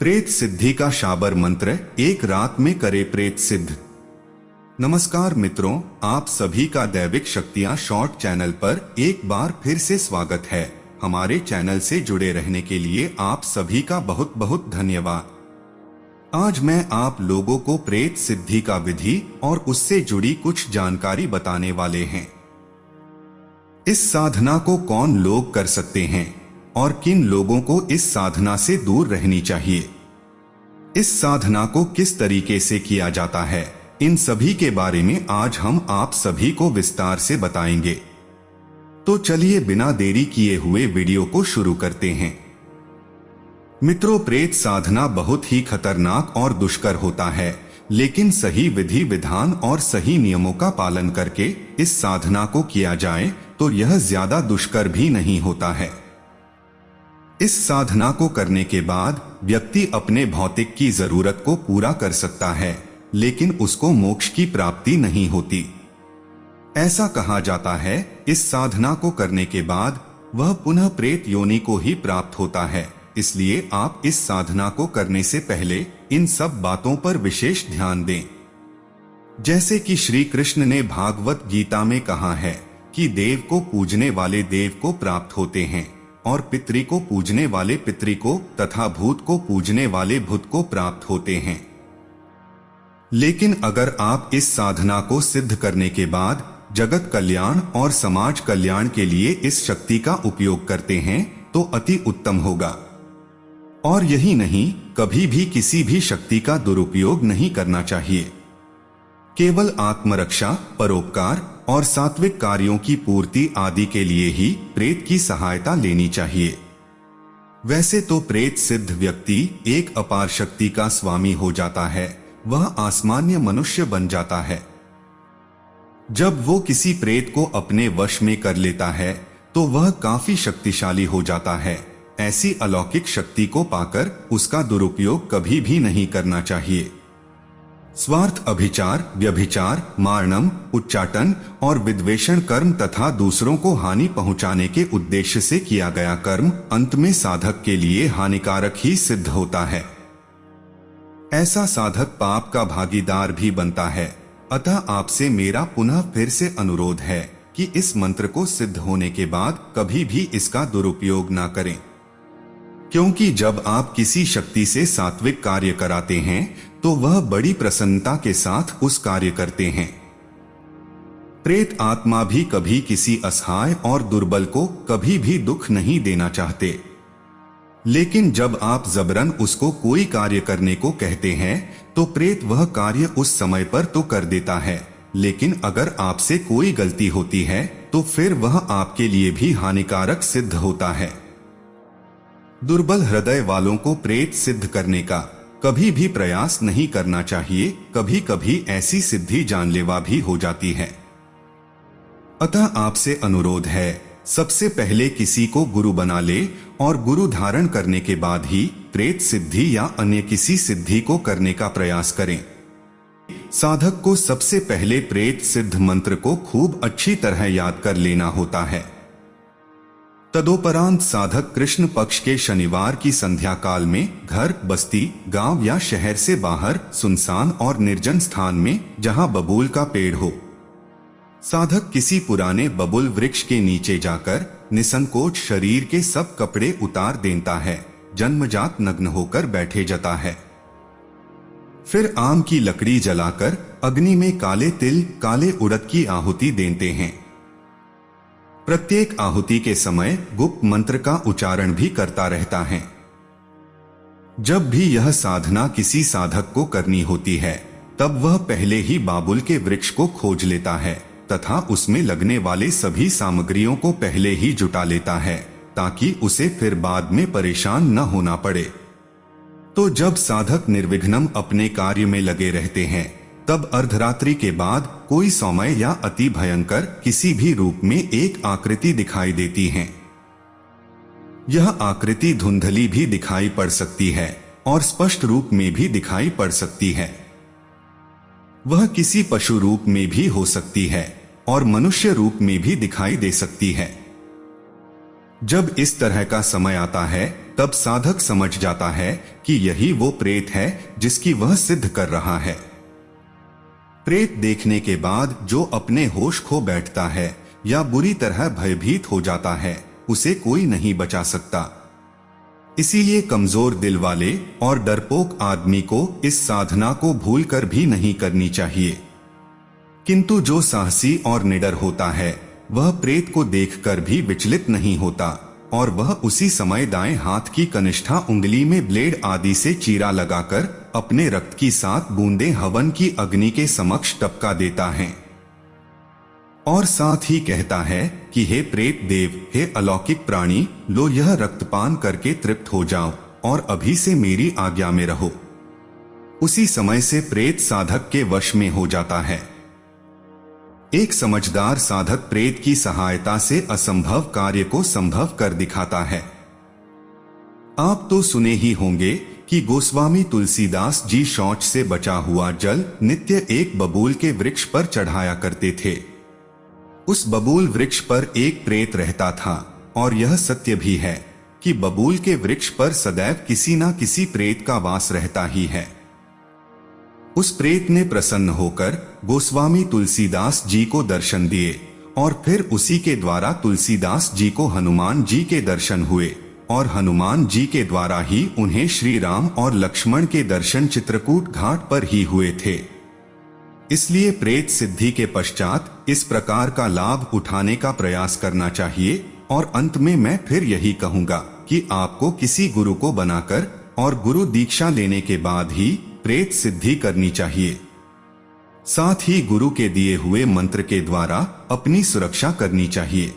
प्रेत सिद्धि का शाबर मंत्र, एक रात में करे प्रेत सिद्ध। नमस्कार मित्रों, आप सभी का दैविक शक्तियां शॉर्ट चैनल पर एक बार फिर से स्वागत है। हमारे चैनल से जुड़े रहने के लिए आप सभी का बहुत बहुत धन्यवाद। आज मैं आप लोगों को प्रेत सिद्धि का विधि और उससे जुड़ी कुछ जानकारी बताने वाले हैं। इस साधना को कौन लोग कर सकते हैं और किन लोगों को इस साधना से दूर रहनी चाहिए, इस साधना को किस तरीके से किया जाता है, इन सभी के बारे में आज हम आप सभी को विस्तार से बताएंगे। तो चलिए बिना देरी किए हुए वीडियो को शुरू करते हैं। मित्रों, प्रेत साधना बहुत ही खतरनाक और दुष्कर होता है, लेकिन सही विधि विधान और सही नियमों का पालन करके इस साधना को किया जाए तो यह ज्यादा दुष्कर भी नहीं होता है। इस साधना को करने के बाद व्यक्ति अपने भौतिक की जरूरत को पूरा कर सकता है, लेकिन उसको मोक्ष की प्राप्ति नहीं होती। ऐसा कहा जाता है, इस साधना को करने के बाद वह पुनः प्रेत योनि को ही प्राप्त होता है। इसलिए आप इस साधना को करने से पहले इन सब बातों पर विशेष ध्यान दें। जैसे कि श्री कृष्ण ने भागवत गीता में कहा है कि देव को पूजने वाले देव को प्राप्त होते हैं और पितृ को पूजने वाले पितृ को तथा भूत को पूजने वाले भूत को प्राप्त होते हैं। लेकिन अगर आप इस साधना को सिद्ध करने के बाद जगत कल्याण और समाज कल्याण के लिए इस शक्ति का उपयोग करते हैं तो अति उत्तम होगा। और यही नहीं, कभी भी किसी भी शक्ति का दुरुपयोग नहीं करना चाहिए। केवल आत्मरक्षा, परोपकार और सात्विक कार्यों की पूर्ति आदि के लिए ही प्रेत की सहायता लेनी चाहिए। वैसे तो प्रेत सिद्ध व्यक्ति एक अपार शक्ति का स्वामी हो जाता है, वह आसमान्य मनुष्य बन जाता है। जब वो किसी प्रेत को अपने वश में कर लेता है तो वह काफी शक्तिशाली हो जाता है। ऐसी अलौकिक शक्ति को पाकर उसका दुरुपयोग कभी भी नहीं करना चाहिए। स्वार्थ, अभिचार, व्यभिचार, मारणम, उच्चाटन और विद्वेषण कर्म तथा दूसरों को हानि पहुंचाने के उद्देश्य से किया गया कर्म अंत में साधक के लिए हानिकारक ही सिद्ध होता है। ऐसा साधक पाप का भागीदार भी बनता है। अतः आपसे मेरा पुनः फिर से अनुरोध है कि इस मंत्र को सिद्ध होने के बाद कभी भी इसका दुरुपयोग ना करें, क्योंकि जब आप किसी शक्ति से सात्विक कार्य कराते हैं तो वह बड़ी प्रसन्नता के साथ उस कार्य करते हैं। प्रेत आत्मा भी कभी किसी असहाय और दुर्बल को कभी भी दुख नहीं देना चाहते, लेकिन जब आप जबरन उसको कोई कार्य करने को कहते हैं तो प्रेत वह कार्य उस समय पर तो कर देता है, लेकिन अगर आपसे कोई गलती होती है तो फिर वह आपके लिए भी हानिकारक सिद्ध होता है। दुर्बल हृदय वालों को प्रेत सिद्ध करने का कभी भी प्रयास नहीं करना चाहिए। कभी कभी ऐसी सिद्धि जानलेवा भी हो जाती है। अतः आपसे अनुरोध है, सबसे पहले किसी को गुरु बना ले और गुरु धारण करने के बाद ही प्रेत सिद्धि या अन्य किसी सिद्धि को करने का प्रयास करें। साधक को सबसे पहले प्रेत सिद्ध मंत्र को खूब अच्छी तरह याद कर लेना होता है। तदोपरांत साधक कृष्ण पक्ष के शनिवार की संध्या काल में घर, बस्ती, गांव या शहर से बाहर सुनसान और निर्जन स्थान में जहां बबूल का पेड़ हो, साधक किसी पुराने बबूल वृक्ष के नीचे जाकर निसंकोच शरीर के सब कपड़े उतार देता है, जन्मजात नग्न होकर बैठे जाता है। फिर आम की लकड़ी जलाकर अग्नि में काले तिल, काले उड़द की आहुति देते हैं। प्रत्येक आहुति के समय गुप्त मंत्र का उच्चारण भी करता रहता है। जब भी यह साधना किसी साधक को करनी होती है तब वह पहले ही बाबुल के वृक्ष को खोज लेता है तथा उसमें लगने वाले सभी सामग्रियों को पहले ही जुटा लेता है, ताकि उसे फिर बाद में परेशान न होना पड़े। तो जब साधक निर्विघ्नम अपने कार्य में लगे रहते हैं तब अर्धरात्रि के बाद कोई सौम्य या अति भयंकर किसी भी रूप में एक आकृति दिखाई देती है। यह आकृति धुंधली भी दिखाई पड़ सकती है और स्पष्ट रूप में भी दिखाई पड़ सकती है। वह किसी पशु रूप में भी हो सकती है और मनुष्य रूप में भी दिखाई दे सकती है। जब इस तरह का समय आता है तब साधक समझ जाता है कि यही वो प्रेत है जिसकी वह सिद्ध कर रहा है। प्रेत देखने के बाद जो अपने होश खो बैठता है या बुरी तरह भयभीत हो जाता है, उसे कोई नहीं बचा सकता। इसीलिए कमजोर दिल वाले और डरपोक आदमी को इस साधना को भूलकर भी नहीं करनी चाहिए। किंतु जो साहसी और निडर होता है, वह प्रेत को देखकर भी विचलित नहीं होता और वह उसी समय दाएं हाथ की कनिष्ठा उंगली में ब्लेड आदि से चीरा लगाकर अपने रक्त की 7 बूंदें हवन की अग्नि के समक्ष टपका देता है और साथ ही कहता है कि हे प्रेत देव, हे अलौकिक प्राणी, लो यह रक्तपान करके तृप्त हो जाओ और अभी से मेरी आज्ञा में रहो। उसी समय से प्रेत साधक के वश में हो जाता है। एक समझदार साधक प्रेत की सहायता से असंभव कार्य को संभव कर दिखाता है। आप तो सुने ही होंगे कि गोस्वामी तुलसीदास जी शौच से बचा हुआ जल नित्य एक बबूल के वृक्ष पर चढ़ाया करते थे। उस बबूल वृक्ष पर एक प्रेत रहता था और यह सत्य भी है कि बबूल के वृक्ष पर सदैव किसी न किसी प्रेत का वास रहता ही है। उस प्रेत ने प्रसन्न होकर गोस्वामी तुलसीदास जी को दर्शन दिए और फिर उसी के द्वारा तुलसीदास जी को हनुमान जी के दर्शन हुए और हनुमान जी के द्वारा ही उन्हें श्री राम और लक्ष्मण के दर्शन चित्रकूट घाट पर ही हुए थे। इसलिए प्रेत सिद्धि के पश्चात इस प्रकार का लाभ उठाने का प्रयास करना चाहिए। और अंत में मैं फिर यही कहूंगा कि आपको किसी गुरु को बनाकर और गुरु दीक्षा लेने के बाद ही प्रेत सिद्धि करनी चाहिए। साथ ही गुरु के दिए हुए मंत्र के द्वारा अपनी सुरक्षा करनी चाहिए।